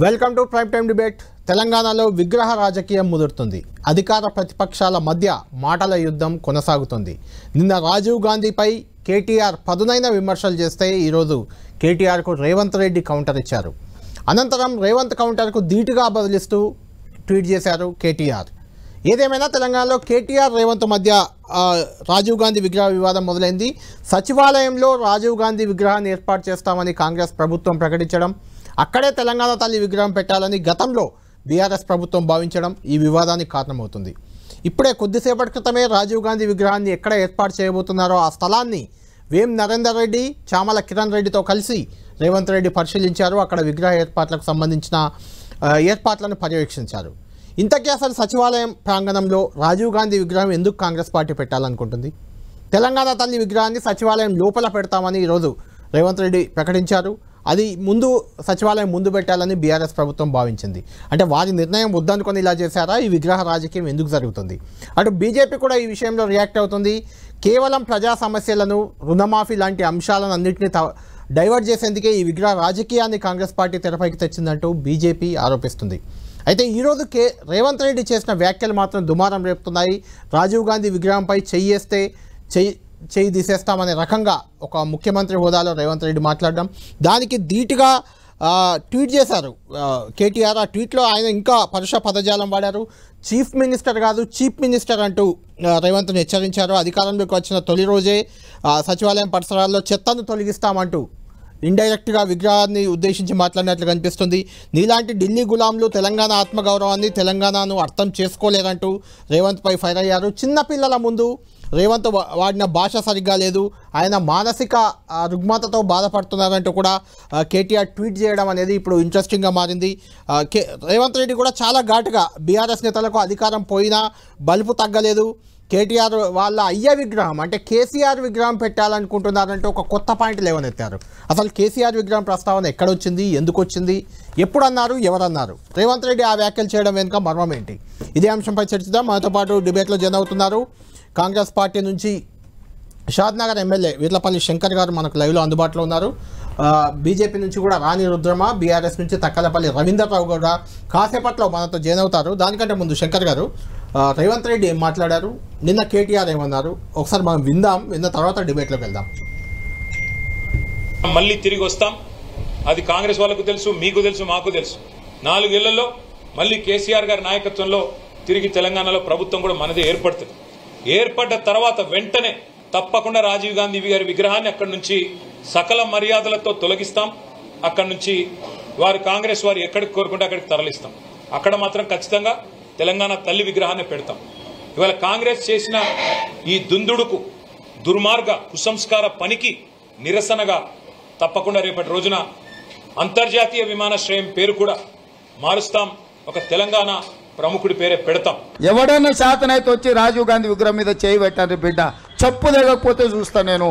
Welcome to prime time debate. తెలంగాణలో విగ్రహ రాజకీయం ముదురుతుంది. అధికార ప్రతిపక్షాల మధ్య మాటల యుద్ధం కొనసాగుతుంది. నిన్న రాజీవ్ గాంధీపై కేటీఆర్ పదునైన విమర్శలు చేస్తే ఈరోజు కేటీఆర్కు రేవంత్ రెడ్డి కౌంటర్ ఇచ్చారు. అనంతరం రేవంత్ కౌంటర్కు ధీటుగా బదిలిస్తూ ట్వీట్ చేశారు కేటీఆర్. ఏదేమైనా తెలంగాణలో కేటీఆర్ రేవంత్ మధ్య రాజీవ్ గాంధీ విగ్రహ వివాదం మొదలైంది. సచివాలయంలో రాజీవ్ గాంధీ విగ్రహాన్ని ఏర్పాటు చేస్తామని కాంగ్రెస్ ప్రభుత్వం ప్రకటించడం, అక్కడే తెలంగాణ తల్లి విగ్రహం పెట్టాలని గతంలో బీఆర్ఎస్ ప్రభుత్వం భావించడం ఈ వివాదానికి కారణమవుతుంది. ఇప్పుడే కొద్దిసేపటి క్రితమే రాజీవ్ గాంధీ విగ్రహాన్ని ఎక్కడ ఏర్పాటు చేయబోతున్నారో ఆ స్థలాన్ని వేం నరేందర్ రెడ్డి, చామల కిరణ్ రెడ్డితో కలిసి రేవంత్ రెడ్డి పరిశీలించారు. అక్కడ విగ్రహ ఏర్పాట్లకు సంబంధించిన ఏర్పాట్లను పర్యవేక్షించారు. ఇంతకీ అసలు సచివాలయం ప్రాంగణంలో రాజీవ్ గాంధీ విగ్రహం ఎందుకు కాంగ్రెస్ పార్టీ పెట్టాలనుకుంటుంది? తెలంగాణ తల్లి విగ్రహాన్ని సచివాలయం లోపల పెడతామని ఈరోజు రేవంత్ రెడ్డి ప్రకటించారు. అది సచివాలయం ముందు పెట్టాలని బీఆర్ఎస్ ప్రభుత్వం భావించింది. అంటే వారి నిర్ణయం వద్దనుకొని ఇలా చేశారా? ఈ విగ్రహ రాజకీయం ఎందుకు జరుగుతుంది? అటు బీజేపీ కూడా ఈ విషయంలో రియాక్ట్ అవుతుంది. కేవలం ప్రజా సమస్యలను, రుణమాఫీ లాంటి అంశాలను అన్నింటినీ డైవర్ట్ చేసేందుకే ఈ విగ్రహ రాజకీయాన్ని కాంగ్రెస్ పార్టీ తెరపైకి తెచ్చిందంటూ బీజేపీ ఆరోపిస్తుంది. అయితే ఈరోజు రేవంత్ రెడ్డి చేసిన వ్యాఖ్యలు మాత్రం దుమారం రేపుతున్నాయి. రాజీవ్ గాంధీ విగ్రహంపై చెయ్యి తీసేస్తామనే రకంగా ఒక ముఖ్యమంత్రి హోదాలో రేవంత్ రెడ్డి మాట్లాడడం, దానికి ధీటుగా ట్వీట్ చేశారు కేటీఆర్. ఆ ట్వీట్లో ఆయన ఇంకా పరుష పదజాలం వాడారు. చీఫ్ మినిస్టర్ కాదు, చీఫ్ మినిస్టర్ అంటూ రేవంత్ను హెచ్చరించారు. అధికారంలోకి వచ్చిన తొలి రోజే సచివాలయం పరిసరాల్లో చెత్తను తొలగిస్తామంటూ ఇండైరెక్ట్గా విగ్రహాన్ని ఉద్దేశించి మాట్లాడినట్లు కనిపిస్తుంది. నీలాంటి ఢిల్లీ గులాంలు తెలంగాణ ఆత్మగౌరవాన్ని, తెలంగాణను అర్థం చేసుకోలేరంటూ రేవంత్పై ఫైర్ అయ్యారు. చిన్నపిల్లల ముందు రేవంత్ వాడిన భాష సరిగ్గా లేదు, ఆయన మానసిక రుగ్మతతో బాధపడుతున్నారంటూ కూడా కేటీఆర్ ట్వీట్ చేయడం అనేది ఇప్పుడు ఇంట్రెస్టింగ్గా మారింది. రేవంత్ రెడ్డి కూడా చాలా ఘాటుగా బీఆర్ఎస్ నేతలకు అధికారం పోయినా బలుపు తగ్గలేదు, కేటీఆర్ వాళ్ళ అయ్య విగ్రహం అంటే కేసీఆర్ విగ్రహం పెట్టాలనుకుంటున్నారంటే ఒక కొత్త పాయింట్ లేవనెత్తారు. అసలు కేసీఆర్ విగ్రహం ప్రస్తావన ఎక్కడొచ్చింది, ఎందుకు వచ్చింది, ఎప్పుడు అన్నారు, ఎవరన్నారు? రేవంత్ రెడ్డి ఆ వ్యాఖ్యలు చేయడం వెనుక మర్మం ఏంటి? ఇదే అంశంపై చర్చిద్దాం. మనతో పాటు డిబేట్లో జాయిన్ అవుతున్నారు కాంగ్రెస్ పార్టీ నుంచి షాద్నగర్ ఎమ్మెల్యే వీర్లపల్లి శంకర్ గారు మనకు లైవ్లో అందుబాటులో ఉన్నారు. బీజేపీ నుంచి కూడా రాణి రుద్రమ, బీఆర్ఎస్ నుంచి తక్కలపల్లి రవీంద్రరావు కూడా కాసేపట్లో మనతో జాయిన్ అవుతారు. దానికంటే ముందు శంకర్ గారు, రేవంత్ రెడ్డి ఏం మాట్లాడారు, నిన్న కేటీఆర్ ఏమన్నారు, ఒకసారి మనం విన్న తర్వాత డిబేట్లోకి వెళ్దాం. మళ్ళీ తిరిగి వస్తాం, అది కాంగ్రెస్ వాళ్ళకు తెలుసు, మీకు తెలుసు, మాకు తెలుసు. 4 ఏళ్లలో మళ్ళీ కేసీఆర్ గారి నాయకత్వంలో తిరిగి తెలంగాణలో ప్రభుత్వం కూడా మనదే ఏర్పడుతుంది. ఏర్పడ్డ తర్వాత వెంటనే తప్పకుండా రాజీవ్ గాంధీ గారి విగ్రహాన్ని అక్కడి నుంచి సకల మర్యాదలతో తొలగిస్తాం. అక్కడి నుంచి కాంగ్రెస్ వారు ఎక్కడికి కోరుకుంటే అక్కడికి తరలిస్తాం. అక్కడ మాత్రం ఖచ్చితంగా తెలంగాణ తల్లి విగ్రహాన్ని పెడతాం. ఇవాళ కాంగ్రెస్ చేసిన ఈ దుందుడుకు, దుర్మార్గ, కుసంస్కార పనికి నిరసనగా తప్పకుండా రేపటి రోజున అంతర్జాతీయ విమానాశ్రయం పేరు కూడా మారుస్తాం. ఒక తెలంగాణ ప్రముఖుడి పేరే పెడతాం. ఎవడన్నా శాతనైతే వచ్చి రాజీవ్ గాంధీ విగ్రహం మీద చేయి పెట్టండి బిడ్డ, చెప్పు దిగకపోతే చూస్తా నేను.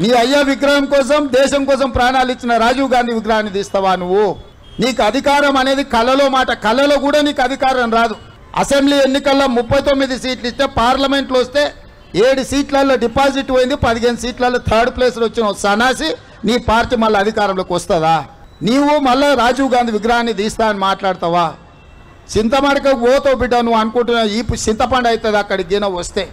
నీ అయ్యా విగ్రహం కోసం, దేశం కోసం ప్రాణాలు ఇచ్చిన రాజీవ్ గాంధీ విగ్రహాన్ని తీస్తావా నువ్వు? నీకు అధికారం అనేది కలలో మాట, కలలో కూడా నీకు అధికారం రాదు. అసెంబ్లీ ఎన్నికల్లో 39 సీట్లు ఇస్తే పార్లమెంట్లో వస్తే 7 సీట్లలో డిపాజిట్ పోయింది, 15 సీట్లలో థర్డ్ ప్లేస్లో వచ్చిన సన్నాసి నీ పార్టీ మళ్ళీ అధికారంలోకి వస్తుందా? నీవు మళ్ళీ రాజీవ్ గాంధీ విగ్రహాన్ని తీస్తా అని మాట్లాడతావా? చింతమడకకు పోతావు బిడ్డ, నువ్వు అనుకుంటున్నావు ఈ చింతపండు అవుతుంది అక్కడికి గిన వస్తే.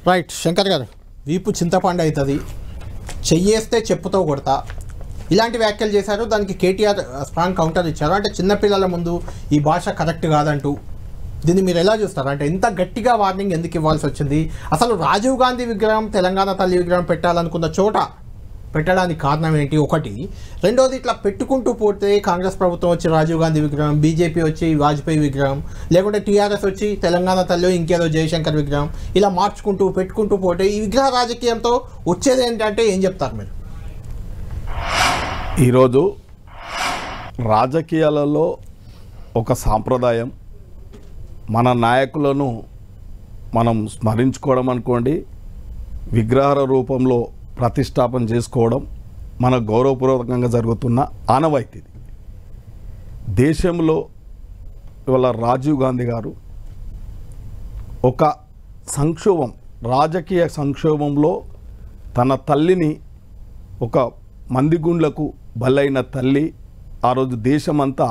రైట్ శంకర్ గారు, వీపు చింతపండు అవుతుంది, చెయ్యేస్తే చెప్పుతో కొడతా, ఇలాంటి వ్యాఖ్యలు చేశారు. దానికి కేటీఆర్ స్ట్రాంగ్ కౌంటర్ ఇచ్చారు. అంటే చిన్నపిల్లల ముందు ఈ భాష కరెక్ట్ కాదంటూ దీన్ని మీరు ఎలా చూస్తారు? అంటే ఇంత గట్టిగా వార్నింగ్ ఎందుకు ఇవ్వాల్సి వచ్చింది? అసలు రాజీవ్ గాంధీ విగ్రహం, తెలంగాణ తల్లి విగ్రహం పెట్టాలనుకున్న చోట పెట్టడానికి కారణం ఏంటి? ఒకటి. రెండోది, ఇట్లా పెట్టుకుంటూ పోతే కాంగ్రెస్ ప్రభుత్వం వచ్చి రాజీవ్ గాంధీ విగ్రహం, బీజేపీ వచ్చి వాజ్పేయి విగ్రహం, లేకుంటే టీఆర్ఎస్ వచ్చి తెలంగాణ తల్లి ఇంకేదో జయశంకర్ విగ్రహం, ఇలా మార్చుకుంటూ పెట్టుకుంటూ పోతే ఈ విగ్రహ రాజకీయంతో వచ్చేది ఏంటంటే ఏం చెప్తారు మీరు? ఈరోజు రాజకీయాలలో ఒక సాంప్రదాయం, మన నాయకులను మనం స్మరించుకోవడం అనుకోండి, విగ్రహాల రూపంలో ప్రతిష్టాపన చేసుకోవడం మన గౌరవపూర్వకంగా జరుగుతున్న ఆనవాయితీది. దేశంలో ఇవాళ రాజీవ్ గాంధీ గారు ఒక సంక్షోభం, రాజకీయ సంక్షోభంలో తన తల్లిని, ఒక మందిగుండ్లకు బలైన తల్లి, ఆ రోజు దేశమంతా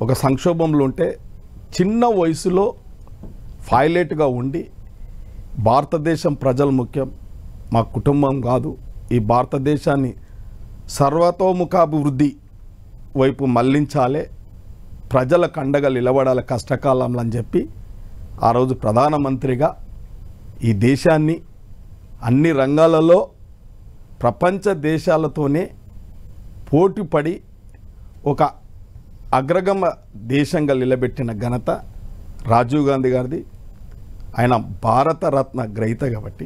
ఒక సంక్షోభంలో ఉంటే చిన్న వయసులో పైలట్గా ఉండి భారతదేశం ప్రజలు ముఖ్యం, మా కుటుంబం కాదు, ఈ భారతదేశాన్ని సర్వతోముఖాభివృద్ధి వైపు మళ్లించాలి, ప్రజలకు అండగా నిలబడాలి కష్టకాలంలో అని చెప్పి ఆ రోజు ప్రధానమంత్రిగా ఈ దేశాన్ని అన్ని రంగాలలో ప్రపంచ దేశాలతోనే పోటీపడి ఒక అగ్రగమ దేశంగా నిలబెట్టిన ఘనత రాజీవ్ గాంధీ గారిది. ఆయన భారతరత్న గ్రహీత కాబట్టి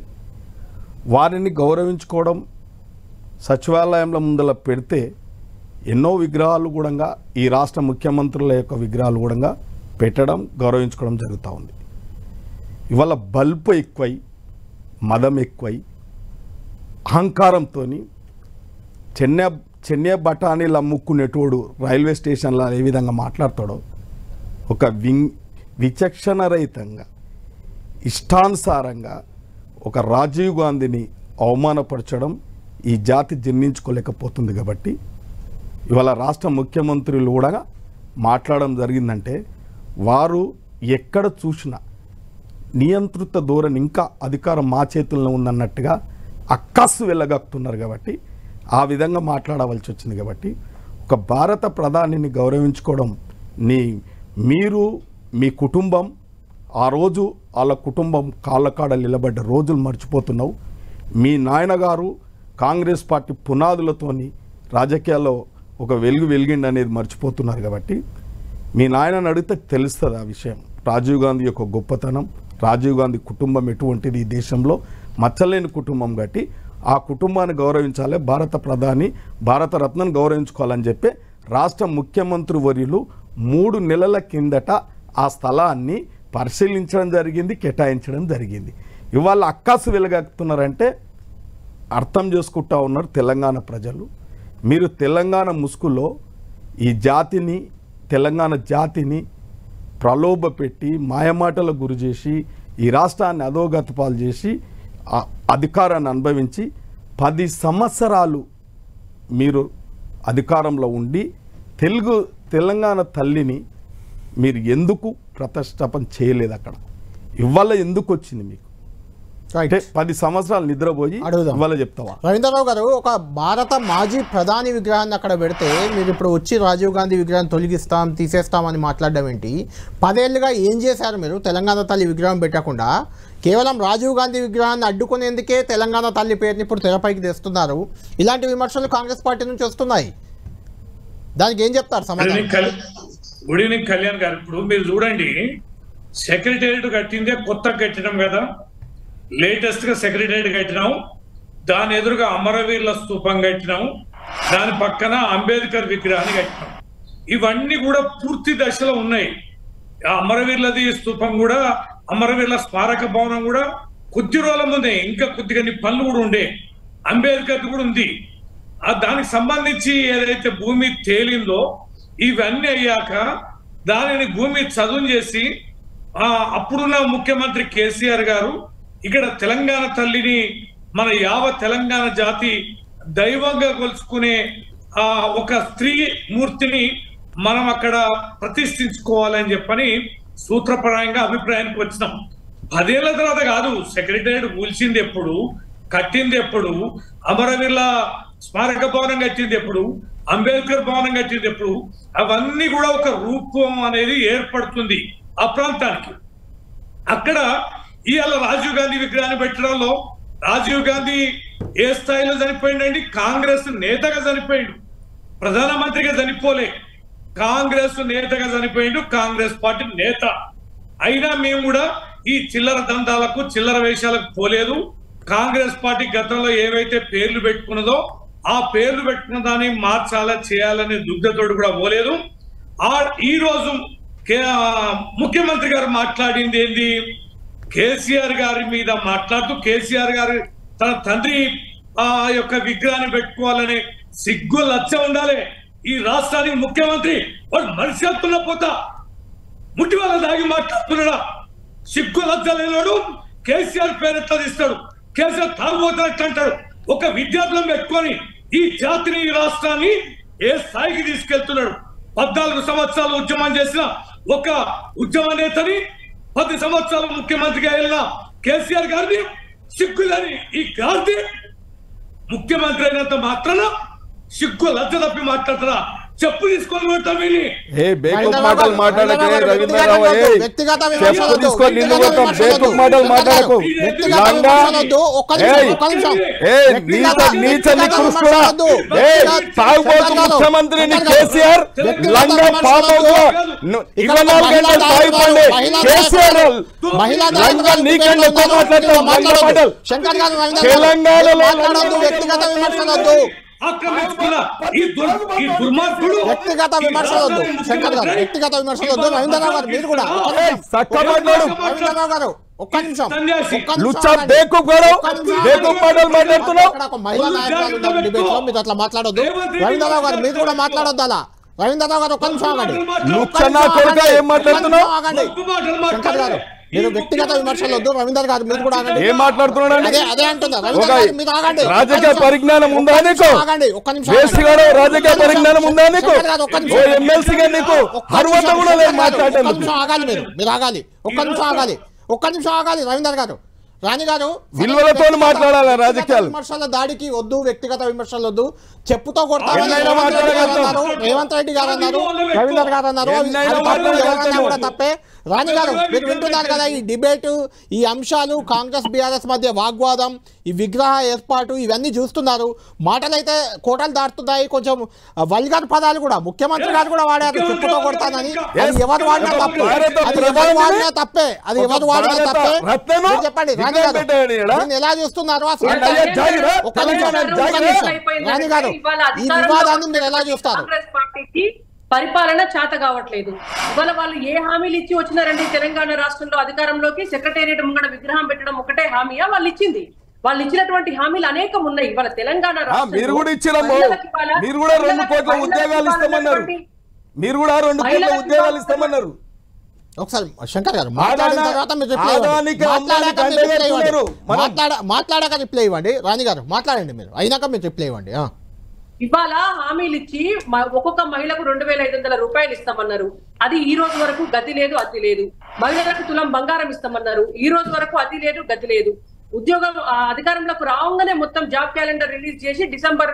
వారిని గౌరవించుకోవడం, సచివాలయంలో ముందల పెడితే ఎన్నో విగ్రహాలు కూడా ఈ రాష్ట్ర ముఖ్యమంత్రుల యొక్క విగ్రహాలు కూడా పెట్టడం, గౌరవించుకోవడం జరుగుతూ ఉంది. ఇవాళ బల్పు ఎక్కువై, మదం ఎక్కువై, అహంకారంతో చెన్నై బఠానీలు అమ్ముకునేటోడు రైల్వే స్టేషన్లో ఏ విధంగా మాట్లాడతాడో, ఒక విచక్షణరహితంగా ఇష్టానుసారంగా ఒక రాజీవ్ గాంధీని అవమానపరచడం ఈ జాతి జీర్ణించుకోలేకపోతుంది. కాబట్టి ఇవాళ రాష్ట్ర ముఖ్యమంత్రులు కూడా మాట్లాడడం జరిగిందంటే వారు ఎక్కడ చూసినా నియంత్రిత ధోరణి, ఇంకా అధికారం మా చేతుల్లో ఉందన్నట్టుగా అక్కస్సు వెళ్ళగక్కుతున్నారు. కాబట్టి ఆ విధంగా మాట్లాడవలసి వచ్చింది. కాబట్టి ఒక భారత ప్రధానిని గౌరవించుకోవడం, మీరు మీ కుటుంబం ఆ రోజు వాళ్ళ కుటుంబం కాళ్ళకాడ నిలబడ్డ రోజులు మర్చిపోతున్నావు. మీ నాయనగారు కాంగ్రెస్ పార్టీ పునాదులతోని రాజకీయాల్లో ఒక వెలిగిండి అనేది మర్చిపోతున్నారు. కాబట్టి మీ నాయనని అడిగితే తెలుస్తుంది ఆ విషయం. రాజీవ్ గాంధీ యొక్క గొప్పతనం, రాజీవ్ గాంధీ కుటుంబం ఎటువంటిది, ఈ దేశంలో మచ్చలేని కుటుంబం. కాబట్టి ఆ కుటుంబాన్ని గౌరవించాలి, భారత ప్రధాని భారతరత్నను గౌరవించుకోవాలని చెప్పి రాష్ట్ర ముఖ్యమంత్రి వర్యులు 3 నెలల కిందట ఆ స్థలాన్ని పరిశీలించడం జరిగింది, కేటాయించడం జరిగింది. ఇవాళ అక్కాసు వెలగక్కుతున్నారంటే అర్థం చేసుకుంటా ఉన్నారు తెలంగాణ ప్రజలు. మీరు తెలంగాణ ముసుగులో ఈ జాతిని, తెలంగాణ జాతిని ప్రలోభ పెట్టి మాయమాటలకు గురి చేసి ఈ రాష్ట్రాన్ని అధోగతి పాలు చేసి అధికారాన్ని అనుభవించి 10 సంవత్సరాలు మీరు అధికారంలో ఉండి తెలంగాణ తల్లిని మీరు ఎందుకు ప్రతిష్టాపన చేయలేదు? అక్కడ ఇవాళ ఎందుకు వచ్చింది మీకు? అంటే 10 సంవత్సరాలు నిద్రపోయి ఇవాళ చెప్తావా? రవీంద్రరావు గారు, ఒక భారత మాజీ ప్రధాని విగ్రహాన్ని అక్కడ పెడితే మీరు ఇప్పుడు వచ్చి రాజీవ్ గాంధీ విగ్రహాన్ని తొలగిస్తాం, తీసేస్తామని మాట్లాడడం ఏంటి? 10 ఏళ్ళుగా ఏం చేశారు మీరు? తెలంగాణ తల్లి విగ్రహం పెట్టకుండా కేవలం రాజీవ్ గాంధీ విగ్రహాన్ని అడ్డుకునేందుకే తెలంగాణ తల్లి పేరుని ఇప్పుడు తెరపైకి తెస్తున్నారు. ఇలాంటి విమర్శలు కాంగ్రెస్ పార్టీ నుంచి వస్తున్నాయి. దానికి ఏం చెప్తారు సమాధానం? గుడ్ ఈవినింగ్ కళ్యాణ్ గారు. ఇప్పుడు మీరు చూడండి, సెక్రటేరియట్ కట్టిందే కొత్తగా కట్టినాం కదా, లేటెస్ట్ గా సెక్రటేరియట్ కట్టినాం, దాని ఎదురుగా అమరవీరుల స్తూపం కట్టినాం, దాని పక్కన అంబేద్కర్ విగ్రహాన్ని కట్టినాం. ఇవన్నీ కూడా పూర్తి దశలో ఉన్నాయి. ఆ అమరవీరులది స్తూపం కూడా, అమరవీరుల స్మారక భవనం కూడా కొద్ది రోజుల ముందే, ఇంకా కొద్దిగా పనులు కూడా ఉండే. అంబేద్కర్ కూడా ఉంది. దానికి సంబంధించి ఏదైతే భూమి తేలిందో ఇవన్నీ అయ్యాక దానిని భూమి చదును చేసి అప్పుడున్న ముఖ్యమంత్రి కేసీఆర్ గారు ఇక్కడ తెలంగాణ తల్లిని, మన యావత్ తెలంగాణ జాతి దైవంగా కొలుచుకునే ఒక స్త్రీ మూర్తిని మనం అక్కడ ప్రతిష్ఠించుకోవాలని చెప్పని సూత్రప్రాయంగా అభిప్రాయానికి వచ్చినాం. 10 ఏళ్ల తర్వాత కాదు, సెక్రటేరియట్ కూల్చింది ఎప్పుడు, కట్టింది ఎప్పుడు, అమరవీరుల స్మారక భవనం కట్టింది ఎప్పుడు, అంబేద్కర్ భవనం కట్టింది ఎప్పుడు, అవన్నీ కూడా ఒక రూపం అనేది ఏర్పడుతుంది ఆ ప్రాంతానికి. అక్కడ ఇవాళ రాజీవ్ గాంధీ విగ్రహాన్ని పెట్టడంలో రాజీవ్ గాంధీ ఏ స్థాయిలో చనిపోయిందండి? కాంగ్రెస్ నేతగా చనిపోయిండు, ప్రధానమంత్రిగా చనిపోలే, కాంగ్రెస్ నేతగా చనిపోయిండు, కాంగ్రెస్ పార్టీ నేత. అయినా మేము కూడా ఈ చిల్లర దందాలకు, చిల్లర వేషాలకు పోలేదు. కాంగ్రెస్ పార్టీ గతంలో ఏవైతే పేర్లు పెట్టుకున్నదో ఆ పేర్లు పెట్టుకున్న దాన్ని మార్చాలా చేయాలనే దుగ్ధతోడు కూడా పోలేదు. ఈ రోజు ముఖ్యమంత్రి గారు మాట్లాడింది ఏంది? కేసీఆర్ గారి మీద మాట్లాడుతూ కేసీఆర్ గారు తన తండ్రి యొక్క విగ్రహాన్ని పెట్టుకోవాలనే సిగ్గు లచ్చ ఉండాలి. ఈ రాష్ట్రానికి ముఖ్యమంత్రి వాడు మనిషి వెళ్తున్న పోతా ముట్టి వాళ్ళ దాగి మాట్లాడుతున్నాడా? సిగ్గు లచ్చ లేనాడు కేసీఆర్ పేరు ఎట్లా తీస్తాడు? కేసీఆర్ తాగుబోతున్నట్టు అంటాడు. ఒక విద్యార్థులను పెట్టుకొని ఈ జాతిని, ఈ రాష్ట్రాన్ని ఏ స్థాయికి తీసుకెళ్తున్నాడు. 14 సంవత్సరాలు ఉద్యమం చేసిన ఒక ఉద్యమ నేతని 10 సంవత్సరాలు ముఖ్యమంత్రిగా వెళ్ళిన కేసీఆర్ గారిని సిగ్గులని ఈ గాంధీ ముఖ్యమంత్రి అయినంత మాత్రాన సిగ్గు లజ్జ తప్పి మాట్లాడుతున్నా. చెప్పు తీసుకొని పోతాం. మాటలు మాట్లాడకే రవీంద్రరావు, చెప్పు తీసుకొని నిన్ను పోతాం. బేకుప్ మాటలు మాట్లాడకు. తాగుబోతు ముఖ్యమంత్రిని కేసీఆర్ లంగా పాపంలో 24 గంటలు తాగిపోండి. కేసీఆర్ లంగా నీకంటే ఎక్కువ మాట్లాడతావు. మాటలు తెలంగాణలో వ్యక్తిగత విమర్శలొద్దు, వ్యక్తిగత విమర్శలొద్దు. శంకర్ గారు వ్యక్తిగత విమర్శలొద్దు. రవీంద్రరావు గారు మీరు కూడా రవీంద్రరావు గారు ఒక్క నిమిషం మహిళా నాయకురాలు డిబేట్ లో మీరు అట్లా మాట్లాడొద్దు. రవీంద్రరావు గారు మీరు కూడా మాట్లాడొద్దు అలా. రవీంద్రరావు గారు ఒక్క నిమిషం ఆగండి. శంకర్ గారు మీరు వ్యక్తిగత విమర్శలు వద్దు. రవీందర్ గారు మీరు కూడా ఆగండి. ఏం మాట్లాడుతున్నాడు? అదే అంటుందా రవీందర్ గారు మీరు ఆగండి. రాజకీయ పరిజ్ఞానం ఉందా నీకు? ఆగండి ఒక్క నిమిషం. రాజకీయ పరిజ్ఞానం ఉందా నీకు? ఎమ్మెల్సీగా నీకు అర్హత కూడా లేదు మాట్లాడటం. ఒక్క నిమిషం ఆగాలి. మీరు ఆగాలి. ఒక్క నిమిషం ఆగాలి. రవీందర్ గారు, రాణి గారు విలువలతో మాట్లాడాలి. రాజకీయాలు విమర్శల దాడికి వద్దు, వ్యక్తిగత విమర్శలు వద్దు. చెప్పుతో కొడతారు రేవంత్ రెడ్డి గారు అన్నారు, రవీందర్ గారు అన్నారు. ఎవరన్నా కూడా తప్పే. రాణి గారు మీరు వింటున్నారు కదా ఈ డిబేటు, ఈ అంశాలు, కాంగ్రెస్ బీఆర్ఎస్ మధ్య వాగ్వాదం, ఈ విగ్రహ ఏర్పాటు, ఇవన్నీ చూస్తున్నారు. మాటలైతే కోటలు దాటుతున్నాయి. కొంచెం వల్గర్ పదాలు కూడా ముఖ్యమంత్రి గారు కూడా వాడారు, చెప్పుతో కొడతానని. అది ఎవరు వాడినా తప్పే. చెప్పండి రాణి గారు దీన్ని ఎలా చూస్తున్నారు? రాణి గారు ఈ వివాదాన్ని మీరు ఎలా చూస్తారు? పరిపాలన చేత కావట్లేదు. ఇవాళ వాళ్ళు ఏ హామీలు ఇచ్చి వచ్చినారండి తెలంగాణ రాష్ట్రంలో అధికారంలోకి? సెక్రటేరియట్ ముంగడ విగ్రహం పెట్టడం ఒకటే హామీయా వాళ్ళు ఇచ్చింది? వాళ్ళు ఇచ్చినటువంటి హామీలు అనేకం ఉన్నాయి. ఇవాళ తెలంగాణ మీరు కూడా ఇచ్చినము, మీరు కూడా 2 కోట్ల ఉద్యోగాలు ఇస్తామన్నారు. మీరు కూడా 2 కోట్ల ఉద్యోగాలు ఇస్తామన్నారు. ఒకసారి శంకర్ గారు మాట్లాడిన తర్వాత మీరు మాట్లాడాక రిప్లై ఇవ్వండి. రాణి గారు మాట్లాడండి, మీరు అయినాక మీరు రిప్లై ఇవ్వండి. ఇవాళ హామీలు ఇచ్చి ఒక్కొక్క మహిళకు 2500 రూపాయలు ఇస్తామన్నారు. అది ఈ రోజు వరకు గతి లేదు, అతి లేదు. మహిళలకు తులం బంగారం ఇస్తామన్నారు. ఈ రోజు వరకు అది లేదు, గతి లేదు. ఉద్యోగం అధికారంలోకి రాగానే మొత్తం జాబ్ క్యాలెండర్ రిలీజ్ చేసి డిసెంబర్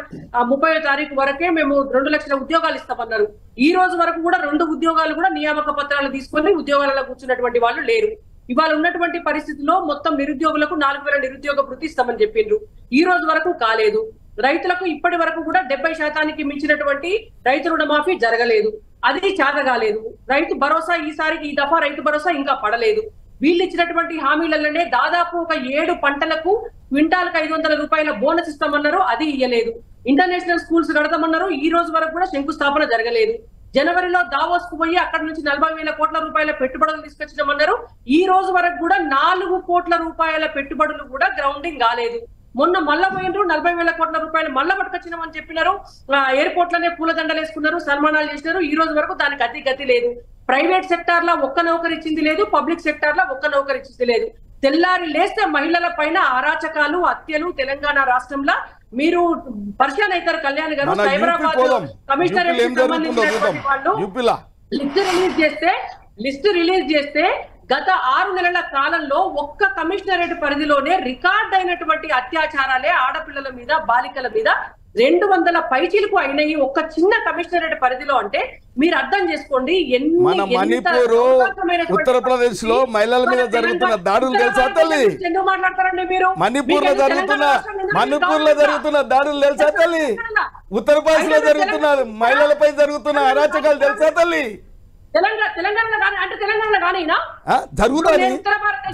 30వ తారీఖు వరకే మేము 2 లక్షల ఉద్యోగాలు ఇస్తామన్నారు. ఈ రోజు వరకు కూడా 2 ఉద్యోగాలు కూడా నియామక పత్రాలు తీసుకొని ఉద్యోగాలలో కూర్చున్నటువంటి వాళ్ళు లేరు. ఇవాళ ఉన్నటువంటి పరిస్థితిలో మొత్తం నిరుద్యోగులకు 4000 నిరుద్యోగ భృతి ఇస్తామని చెప్పిండ్రు. ఈ రోజు వరకు కాలేదు. రైతులకు ఇప్పటి వరకు కూడా 70% మించినటువంటి రైతు రుణమాఫీ జరగలేదు. అది చేతగాలేదు. రైతు భరోసా ఈసారికి ఈ దఫా రైతు భరోసా ఇంకా పడలేదు. వీళ్ళు ఇచ్చినటువంటి హామీలలోనే దాదాపు ఒక 7 పంటలకు క్వింటాల్కి 500 రూపాయల బోనస్ ఇస్తామన్నారు. అది ఇయ్యలేదు. ఇంటర్నేషనల్ స్కూల్స్ కడతామన్నారు. ఈ రోజు వరకు కూడా శంకుస్థాపన జరగలేదు. జనవరిలో దావోస్ కు పోయి అక్కడ నుంచి 40,000 కోట్ల రూపాయల పెట్టుబడులు తీసుకొచ్చినామన్నారు. ఈ రోజు వరకు కూడా 4 కోట్ల రూపాయల పెట్టుబడులు కూడా గ్రౌండింగ్ కాలేదు. మొన్న మళ్ళా పోయినరు 40,000 కోట్ల రూపాయలు మళ్ళా పట్టుకొచ్చినామని చెప్పినారు. ఎయిర్పోర్ట్ లోనే పూలదండలు వేసుకున్నారు, సన్మానాలు చేసినారు. ఈ రోజు వరకు దానికి గతి లేదు. ప్రైవేట్ సెక్టార్ లో ఒక్క నౌకరు ఇచ్చింది లేదు, పబ్లిక్ సెక్టార్ లో ఒక్క నౌకరు ఇచ్చింది లేదు. తెల్లారి లేస్తే మహిళల పైన అరాచకాలు, హత్యలు తెలంగాణ రాష్ట్రంలో మీరు పరిచయం అవుతారు. కళ్యాణ్ గారు సైబరాబాద్ కమిషనరేట్ సంబంధించినటువంటి వాళ్ళు లిస్ట్ రిలీజ్ చేస్తే గత 6 నెలల కాలంలో ఒక్క కమిషనరేట్ పరిధిలోనే రికార్డ్ అయినటువంటి అత్యాచారాలే ఆడపిల్లల మీద, బాలికల మీద 200 పైచీలకు అయినాయి ఒక్క చిన్న కమిషనరేట్ పరిధిలో. అంటే మీరు అర్థం చేసుకోండి మన మణిపూర్, ఉత్తరప్రదేశ్ లో మహిళల మీద జరుగుతున్న దాడులు తెలుసా తల్లి? ఎందుకు మాట్లాడతారండి మీరు? మణిపూర్ లో జరుగుతున్న దాడులు తెలుసా తల్లి? ఉత్తరప్రదేశ్ లో జరుగుతున్న మహిళలపై జరుగుతున్న అరాచకాలు తెలుసా తల్లి? తెలంగాణ అంటే తెలంగాణ కానీనా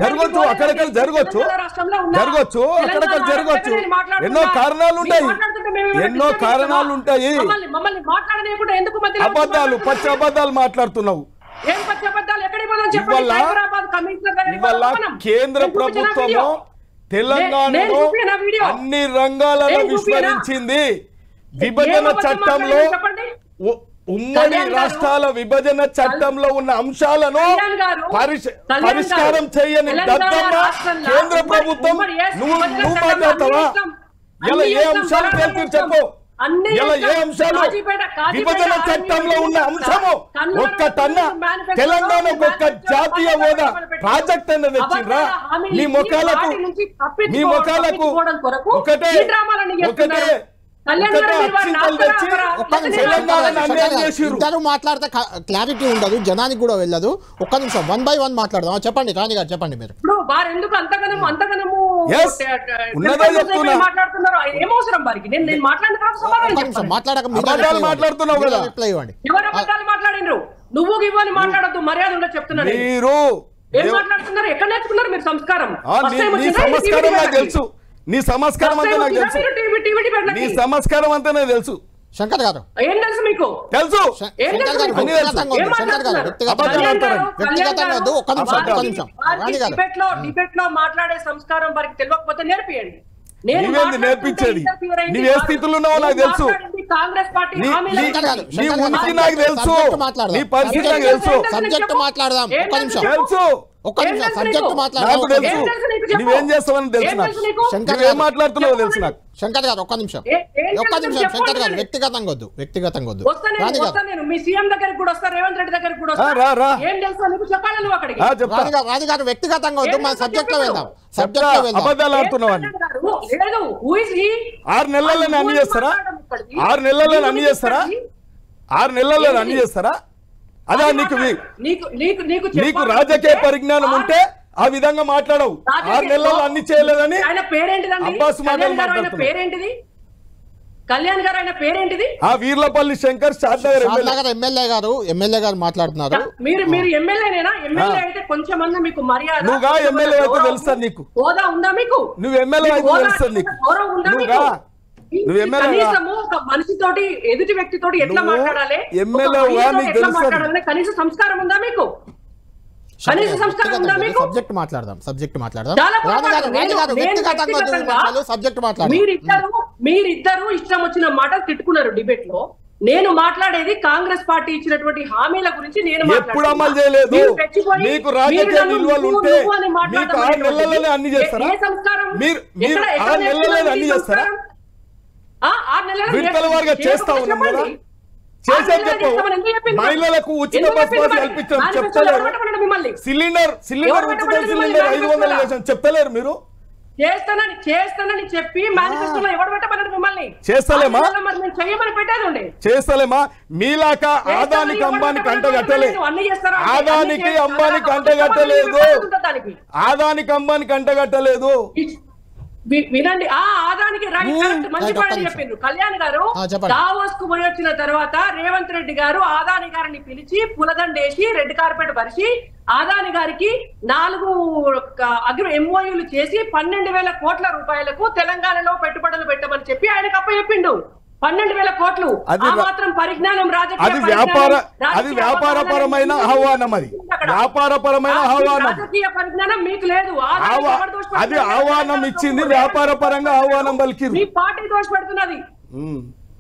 జరగచ్చు, అక్కడక్కడ జరగచ్చు, అక్కడక్కడ జరగచ్చు. ఎన్నో కారణాలు ఉంటాయి. అబద్ధాలు, పచ్చి అబద్ధాలు మాట్లాడుతున్నావు. ఇవాళ కేంద్ర ప్రభుత్వము తెలంగాణలో అన్ని రంగాలలో విస్మరించింది. విభజన చట్టంలో, ఉమ్మడి రాష్ట్రాల విభజన చట్టంలో ఉన్న అంశాలను పరిష్కారం చేయని దత్తమ్మ కేంద్ర ప్రభుత్వం. నువ్వు మాట్లాడతావా? ఇలా ఏ అంశాలు తెలుసు చెప్పు. అన్ని ఇలా ఏ అంశాలు విభజన చట్టంలో ఉన్న అంశము ఒక్క టన్న తెలంగాణకు ఒక్క జాతీయ హోదా ప్రాజెక్ట్ అనేది తెచ్చిండ్రా? మీ ముఖాలకు ఒకటే ఇద్దరు మాట్లాడితే క్లారిటీ ఉండదు, జనానికి కూడా వెళ్ళదు. ఒక్క నిమిషం 1 by 1 మాట్లాడదాం. చెప్పండి రాణి గారు, చెప్పండి. మీరు మాట్లాడుతున్నావు కదా, నువ్వు ఇవ్వని మాట్లాడద్దు, మర్యాద ఉండదు చెప్తున్నారు. మీరు ఏం మాట్లాడుతున్నారు? ఎక్కడ నేర్చుకున్నారు మీరు సంస్కారం? సంస్కారం నాకు తెలుసు, నీ సంస్కారం అంతా నాకు తెలుసు, నీ సంస్కారం అంతా నాకు తెలుసు. శంకర్ గారు ఏం తెలుసు మీకు? తెలుసు. డిబేట్ లో మాట్లాడే సంస్కారం వారికి తెలియకపోతే నేర్పియండి. నేర్పించేది నీవు ఏ స్థితిలో ఉన్నావో నాకు తెలుసు, కాంగ్రెస్ పార్టీ నీ ఉనికి నాకు తెలుసు, నీ పరిస్థితి నాకు తెలుసు. సబ్జెక్ట్ మాట్లాడదాం. ఒక్క నిమిషం సబ్జెక్ట్ మాట్లాడదాం. నువ్వేం చేస్తావని తెలుసు నాకు, నువ్వేం మాట్లాడుతున్నావో తెలుసు నాకు. శంకర్ గారు ఒక్క నిమిషం శంకర్ గారు వ్యక్తిగతంగా వద్దు, వ్యక్తిగతంగా వద్దు. మీ సీఎం దగ్గరికి కూడా వస్తా, రేవంత్ రెడ్డి దగ్గరికి కూడా వస్తా. ఏం తెలుసు నీకు చెప్పాలి నువ్వు అక్కడికి. రాజు గారు వ్యక్తిగతంగా వద్దు, మన సబ్జెక్ట్ లో వెళ్దాం. అబద్ధాలు ఆడుతున్నావు. 6 నెలల్లో అన్ని చేస్తారా? 6 నెలల్లో అన్ని చేస్తారా? 6 నెలల్లో అన్ని చేస్తారా? అదా నీకు రాజకీయ పరిజ్ఞానం ఉంటే ఆ విధంగా మాట్లాడవు. 6 నెలల్లో అన్ని చేయలేదని అబ్బాస్ మాటలు పేరేంటిది? కళ్యాణ్ గారు ఆయన పేరేంటిది? వీర్లపల్లి శంకర్ షాద్నగర్ ఎమ్మెల్యే గారు మాట్లాడుతున్నారు. మీరు ఎమ్మెల్యేనేనా? ఎమ్మెల్యే అయితే కొంచెం అన్న మీకు మర్యాద. నువ్వుగా ఎమ్మెల్యే అయితే తెలుస్తుంది నీకు, హోదా ఉందా మీకు? నువ్వు ఎమ్మెల్యే అయితే తెలుస్తుంది నీకు. నువ్వు ఎమ్మెల్యే ఒక మనిషితోటి ఎదుటి వ్యక్తితోటి ఎట్లా మాట్లాడాలి, కనీస సంస్కారం ఉందా మీకు? సబ్జెక్ట్ మాట్లాడదాం. మీరిద్దరు ఇష్టం వచ్చిన మాటలు తిట్టుకున్నారు డిబేట్ లో. నేను మాట్లాడేది కాంగ్రెస్ పార్టీ ఇచ్చినటువంటి హామీల గురించి. నేను ఎప్పుడు అమలు చేయలేదు. మీకు రాజకీయ విలువలు ఉంటే మీకు 6 నెలల్లోనే అన్ని చేస్తారా? మీరు 6 నెలల్లోనే అన్ని చేస్తారా? విడతల వారిగా చేస్తా ఉన్నాం కదా, చేసే చెప్పు. మహిళలకు ఉచిత బస్ పాస్ కల్పించడం చెప్తలేరు. సిలిండర్ ఉచిత సిలిండర్ 500 చేసాం చెప్తలేరు. మీరు చేస్తానని చెప్పి మేనిఫెస్టోలో ఎవరు పెట్టమన్నారు మిమ్మల్ని? చేస్తలేమా? చేస్తలేమా? మీలాక ఆదానికి అంబానికి అంటగట్టలేదు. ఆదానికి అంబానికి అంటగట్టలేదు. ఆదానికి అంబానికి అంటగట్టలేదు. వినండి, ఆదానికి మంచి పాయింట్ చెప్పిండ్రు కళ్యాణ్ గారు. దావోస్ కు పోయి వచ్చిన తర్వాత రేవంత్ రెడ్డి గారు ఆదాని గారిని పిలిచి పులదండేసి రెడ్ కార్పెట్ పరిచి ఆదాని గారికి 4 ఎంఓయూలు చేసి 12,000 కోట్ల రూపాయలకు తెలంగాణలో పెట్టుబడులు పెట్టమని చెప్పి ఆయనకు అప్పచెప్పిండు. 12,000 కోట్లు. మాత్రం పరిజ్ఞానం అది వ్యాపారపరమైన ఆహ్వానం. అది వ్యాపారపరమైన ఆహ్వానం. రాజకీయ పరిజ్ఞానం మీకు లేదు. అది ఆహ్వానం ఇచ్చింది, వ్యాపారపరంగా ఆహ్వానం పలికి మీ పార్టీ దోషపెడుతున్నది.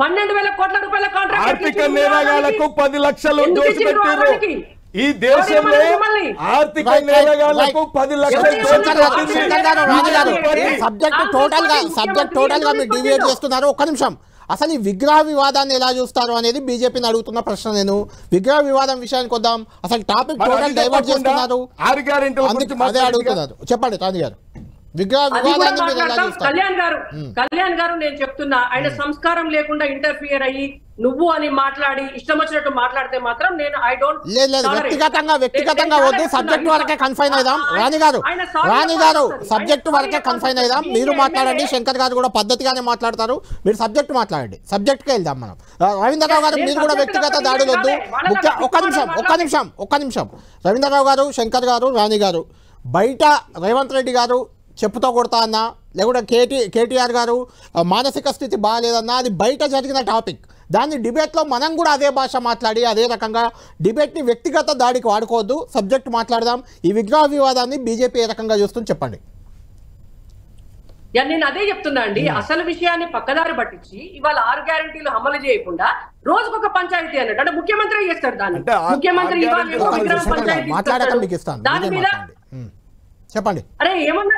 12,000 కోట్ల రూపాయల కాంట్రాక్ట్ ఆర్థిక నేరగాళ్లకు 10 లక్షలు దోషపెట్టారు. ఈ దేశంలో ఆర్థిక నేరగాళ్లకు 10 లక్షలు సబ్జెక్ట్ టోటల్ గా మీరు డివియేట్ చేస్తున్నారు. ఒక్క నిమిషం. అసలు ఈ విగ్రహ వివాదాన్ని ఎలా చూస్తారు అనేది బీజేపీని అడుగుతున్న ప్రశ్న. నేను విగ్రహ వివాదం విషయానికి వద్దాం. అసలు టాపిక్ టోటల్ డైవర్ట్ చేస్తున్నారు, అదే అడుగుతున్నారు. చెప్పండి రాజు గారు, విగ్రహ వివాదాన్ని మీరు ఎలా చూస్తారు? కళ్యాణ్ గారు నేను చెప్తున్నా, ఆయన సంస్కారం లేకుండా ఇంటర్ఫియర్ అయ్యి నువ్వు అని మాట్లాడి ఇష్టం వచ్చినట్టు మాట్లాడితే మాత్రం నేను లేదు వ్యక్తిగతంగా వద్దు, సబ్జెక్ట్ వరకే కన్ఫైన్ అయిదాం. రాణి గారు సబ్జెక్ట్ వరకే కన్ఫైన్ అయిదాం. మీరు మాట్లాడండి, శంకర్ గారు కూడా పద్ధతిగానే మాట్లాడతారు. మీరు సబ్జెక్ట్ మాట్లాడండి, సబ్జెక్ట్కి వెళ్దాం మనం. రవీంద్రరావు గారు మీరు కూడా వ్యక్తిగత దాడులు వద్దు. ఒక్క నిమిషం రవీంద్రరావు గారు, శంకర్ గారు, రాణి గారు, బయట రేవంత్ రెడ్డి గారు చెప్పుతో కొడతా అన్నా, లేకుంటే కేటీఆర్ గారు మానసిక స్థితి బాగాలేదన్నా, అది బయట జరిగిన టాపిక్. దాన్ని డిబేట్లో మనం కూడా అదే భాష మాట్లాడి అదే రకంగా డిబేట్ని వ్యక్తిగత దాడికి వాడుకోవద్దు. సబ్జెక్ట్ మాట్లాడదాం. ఈ విగ్రహ వివాదాన్ని బీజేపీ ఏ రకంగా చూస్తుంది చెప్పండి. నేను అదే చెప్తున్నా అండి. అసలు విషయాన్ని పక్కదారి పట్టించి ఇవాళ 6 గ్యారెంటీలు అమలు చేయకుండా రోజుకొక పంచాయతీ అన్నట్టు, అంటే ముఖ్యమంత్రి చేస్తాడు దాన్ని. ముఖ్యమంత్రి మాట్లాడక మీకు ఇస్తాను, దాని మీద చెప్పండి. అరే ఏమన్నా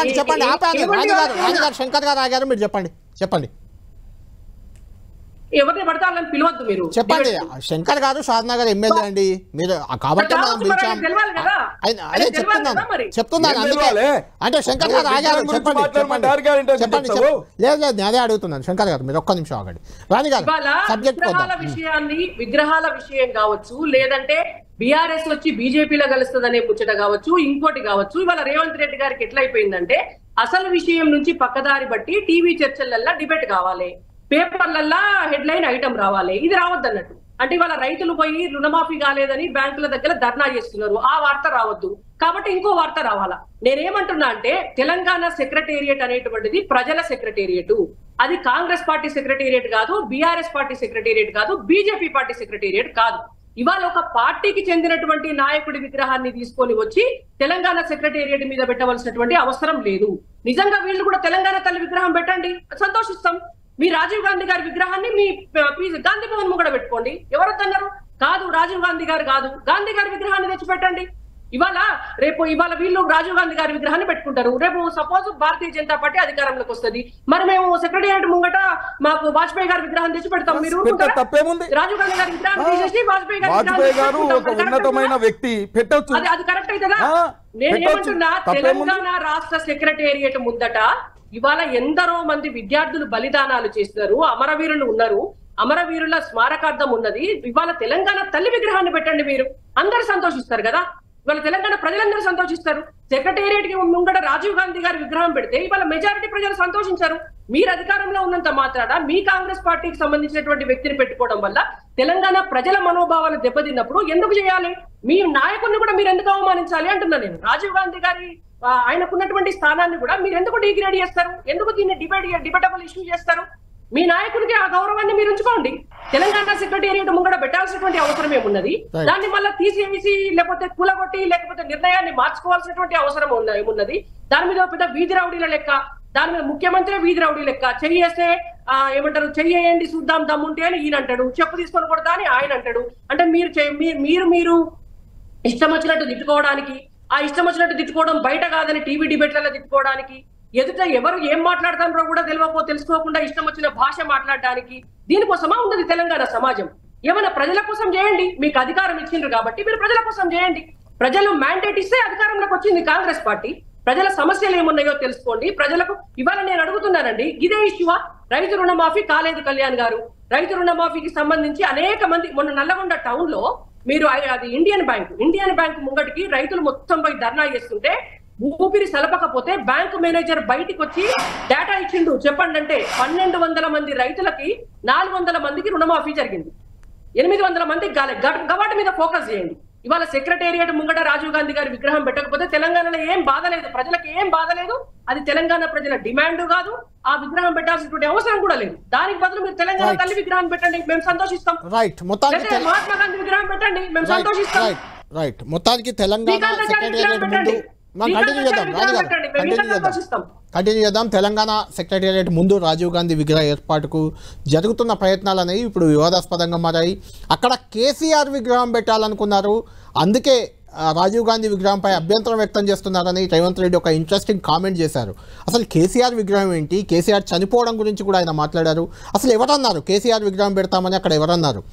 చెప్పండి ఆపాలి. రాజు గారు, శంకర్ గారు ఆగారు, మీరు చెప్పండి. ఎవరిని పడితే వాళ్ళని పిలవద్దు మీరు. చెప్పండి. శంకర్ గారు షాద్నగర్ ఎమ్మెల్యే అండి మీరు, కాబట్టి మనం కావచ్చు, మరి పిలిచాం. ఆయనకు తెలవాలి కదా. అదే ఆయనకు తెలవాలి చెప్తున్నాను కదా మరి. చెప్తున్నాను అందుకే తెలవాలి. అంటే శంకర్ గారు ఆగారు. చెప్పండి లేదు లేదు నేను అదే అడుగుతున్నాను. శంకర్ గారు మీరు ఒక్క నిమిషం ఆగండి. రాణి గారు ఇవాళ సబ్జెక్ట్ విగ్రహాల విషయం కావచ్చు, లేదంటే బీఆర్ఎస్ వచ్చి బీజేపీలో కలుస్తుందనే ముచ్చట కావచ్చు, ఇంకోటి కావచ్చు. ఇవాళ రేవంత్ రెడ్డి గారికి ఎట్లా అయిపోయిందంటే అసలు విషయం నుంచి పక్కదారి బట్టి టీవీ చర్చలల్లా డిబేట్ కావాలి, పేపర్లల్లా హెడ్లైన్ ఐటమ్ రావాలి. ఇది రావద్దు అన్నట్టు. అంటే ఇవాళ రైతులు పోయి రుణమాఫీ కాలేదని బ్యాంకుల దగ్గర ధర్నా చేస్తున్నారు, ఆ వార్త రావద్దు. కాబట్టి ఇంకో వార్త రావాలా. నేనేమంటున్నా అంటే తెలంగాణ సెక్రటేరియట్ అనేటువంటిది ప్రజల సెక్రటేరియట్. అది కాంగ్రెస్ పార్టీ సెక్రటేరియట్ కాదు, బీఆర్ఎస్ పార్టీ సెక్రటేరియట్ కాదు, బీజేపీ పార్టీ సెక్రటేరియట్ కాదు. ఇవాళ ఒక పార్టీకి చెందినటువంటి నాయకుడి విగ్రహాన్ని తీసుకొని వచ్చి తెలంగాణ సెక్రటేరియట్ మీద పెట్టవలసినటువంటి అవసరం లేదు. నిజంగా వీళ్ళు కూడా తెలంగాణ తల్లి విగ్రహం పెట్టండి, సంతోషిస్తాం. మీ రాజీవ్ గాంధీ గారి విగ్రహాన్ని మీ గాంధీ భవన్ కూడా పెట్టుకోండి, ఎవరొద్దన్నారు? కాదు రాజీవ్ గాంధీ గారు కాదు, గాంధీ గారి విగ్రహాన్ని తెచ్చిపెట్టండి. ఇవాళ వీళ్ళు రాజీవ్ గాంధీ గారి విగ్రహాన్ని పెట్టుకుంటారు, రేపు సపోజ్ భారతీయ జనతా పార్టీ అధికారంలోకి వస్తుంది, మరి మేము సెక్రటేరియట్ ముంగట మాకు వాజ్పేయి గారి విగ్రహం తెచ్చి పెడతాం. మీరు తప్పేముంది? రాజీవ్ గాంధీ గారి విగ్రహాన్ని తీసేసి వాజ్పేయి గారు ఒక ఉన్నతమైన వ్యక్తి పెట్టొచ్చు, అది కరెక్ట్ అవుతుందా? నేనేమంటున్నా, తెలంగాణ రాష్ట్ర సెక్రటేరియట్ ముందట ఇవాళ ఎందరో మంది విద్యార్థులు బలిదానాలు చేస్తున్నారు, అమరవీరులు ఉన్నారు, అమరవీరుల స్మారకార్థం ఉన్నది. ఇవాళ తెలంగాణ తల్లి విగ్రహాన్ని పెట్టండి, మీరు అందరు సంతోషిస్తారు కదా. ఇవాళ తెలంగాణ ప్రజలందరూ సంతోషిస్తారు. సెక్రటేరియట్ కి ముంగట రాజీవ్ గాంధీ గారి విగ్రహం పెడితే ఇవాళ మెజారిటీ ప్రజలు సంతోషించారు. మీరు అధికారంలో ఉన్నంత మాత్రాన మీ కాంగ్రెస్ పార్టీకి సంబంధించినటువంటి వ్యక్తిని పెట్టుకోవడం వల్ల తెలంగాణ ప్రజల మనోభావాలు దెబ్బతిన్నప్పుడు ఎందుకు చేయాలి? మీ నాయకుడిని కూడా మీరు ఎందుకు అవమానించాలి అంటున్నా నేను. రాజీవ్ గాంధీ గారి ఆయనకున్నటువంటి స్థానాన్ని కూడా మీరు ఎందుకు డిగ్రేడ్ చేస్తారు? ఎందుకు దీన్ని డిబేటబుల్ ఇష్యూ చేస్తారు? మీ నాయకుడికి ఆ గౌరవాన్ని మీరు ఉంచుకోండి. తెలంగాణ సెక్రటేరియట్ ముంగడ పెట్టాల్సినటువంటి అవసరం ఏమున్నది? దాన్ని మళ్ళీ తీసేసి లేకపోతే కూలగొట్టి లేకపోతే నిర్ణయాన్ని మార్చుకోవాల్సినటువంటి అవసరం ఏమున్నది? దాని మీద పెద్ద వీధి రౌడీల లెక్క, దాని మీద ముఖ్యమంత్రి వీధి రౌడీ లెక్క చెయ్యేస్తే ఏమంటారు, చెయ్యేయండి చూద్దాం దమ్ముంటే అని ఈయన అంటాడు, చెప్పు తీసుకొని కొడతా అని ఆయన అంటాడు. అంటే మీరు ఇష్టం వచ్చినట్టు తిట్టుకోవడానికి, ఆ ఇష్టం వచ్చినట్టు తిట్టుకోవడం బయట కాదని టీవీ డిబేట్లలో తిట్టుకోవడానికి, ఎదుట ఎవరు ఏం మాట్లాడతారో కూడా తెలుసుకోకుండా ఇష్టం వచ్చిన భాష మాట్లాడడానికి, దీనికోసమా ఉన్నది తెలంగాణ సమాజం? ఏమైనా ప్రజల కోసం చేయండి. మీకు అధికారం ఇచ్చిండ్రు కాబట్టి మీరు ప్రజల కోసం చేయండి. ప్రజలు మ్యాండేట్ ఇస్తే అధికారంలోకి వచ్చింది కాంగ్రెస్ పార్టీ. ప్రజల సమస్యలు ఏమున్నాయో తెలుసుకోండి. ప్రజలకు ఇవాళ నేను అడుగుతున్నానండి, ఇదే ఇష్యూవా? రైతు రుణమాఫీ కాలేదు కళ్యాణ్ గారు. రైతు రుణమాఫీకి సంబంధించి అనేక మంది మొన్న నల్లగొండ టౌన్ లో మీరు అది ఇండియన్ బ్యాంక్ ముంగటికి రైతులు మొత్తం పోయి ధర్నా చేస్తుంటే ఊపిరి సలపకపోతే బ్యాంకు మేనేజర్ బయటికి వచ్చి డేటా ఇచ్చిండు. చెప్పండి అంటే 1200 మంది రైతులకి 400 మందికి రుణమాఫీ జరిగింది, 800 మందికి గవాటి మీద ఫోకస్ చేయండి. ఇవాళ సెక్రటేరియట్ ముంగట రాజీవ్ గాంధీ గారి విగ్రహం పెట్టకపోతే తెలంగాణలో ఏం బాధ లేదు, ప్రజలకు ఏం బాధ లేదు. అది తెలంగాణ ప్రజల డిమాండ్ కాదు, ఆ విగ్రహం పెట్టాల్సినటువంటి అవసరం కూడా లేదు. దానికి బదులు మీరు తెలంగాణ తల్లి విగ్రహం పెట్టండి, మేము సంతోషిస్తాం. మహాత్మా గాంధీ విగ్రహం పెట్టండి, మేము సంతోషిస్తాం. మొత్తానికి తెలంగాణ సెక్రటేరియట్ ముందు కంటిన్యూ చేద్దాం. తెలంగాణ సెక్రటేరియట్ ముందు రాజీవ్ గాంధీ విగ్రహ ఏర్పాటుకు జరుగుతున్న ప్రయత్నాలు అనేవి ఇప్పుడు వివాదాస్పదంగా మారాయి. అక్కడ కేసీఆర్ విగ్రహం పెట్టాలనుకున్నారు, అందుకే రాజీవ్ గాంధీ విగ్రహంపై అభ్యంతరం వ్యక్తం చేస్తున్నారని రేవంత్ రెడ్డి ఒక ఇంట్రెస్టింగ్ కామెంట్ చేశారు. అసలు కేసీఆర్ విగ్రహం ఏంటి, కేసీఆర్ చనిపోవడం గురించి కూడా ఆయన మాట్లాడారు. అసలు ఎవరన్నారు కేసీఆర్ విగ్రహం పెడతామని? అక్కడ ఎవరన్నారు?